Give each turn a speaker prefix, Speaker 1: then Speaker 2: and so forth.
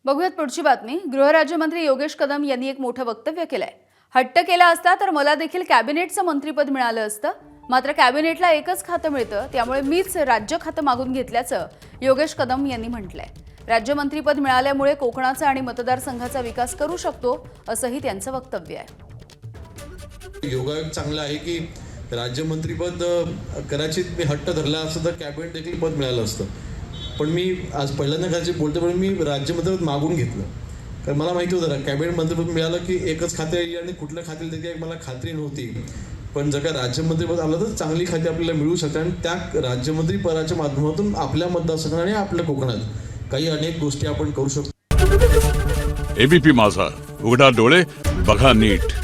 Speaker 1: बघूयात पुढची बातमी। गृहराज्यमंत्री योगेश कदम यांनी एक मोठं वक्तव्य केलंय। हट्ट केला असता तर मला देखील कॅबिनेटचं मंत्रीपद मिळालं असतं, मात्र कॅबिनेटला एकच खातं मिळतं, त्यामुळे मीच राज्य खातं मागून घेतल्याचं योगेश कदम यांनी म्हटलंय। राज्यमंत्रीपद मिळाल्यामुळे कोकणाचा आणि मतदारसंघाचा विकास करू शकतो असंही त्यांचं वक्तव्य आहे।
Speaker 2: योगायोग चांगला आहे की राज्यमंत्रीपद कदाचित मी हट्ट धरला असतं तर कॅबिनेट देखील पद मिळालं असतं, पण मी आज पहिल्यांदा कदाचित बोलतो पण मी राज्यमंत्रीपद मागून घेतलं, कारण मला माहिती होतं कॅबिनेट मंत्रीपद मिळालं की एकच खाते येईल आणि कुठलं खाते त्याची मला खात्री नव्हती। पण जर का राज्यमंत्रीपद आलं तर चांगली खाती आपल्याला मिळू शकतात आणि त्या राज्यमंत्री पदाच्या माध्यमातून आपल्या मतदारसंघात आणि आपल्या कोकणात काही अनेक गोष्टी आपण करू शकतो।
Speaker 3: एबीपी माझा, उघडा डोळे बघा नीट।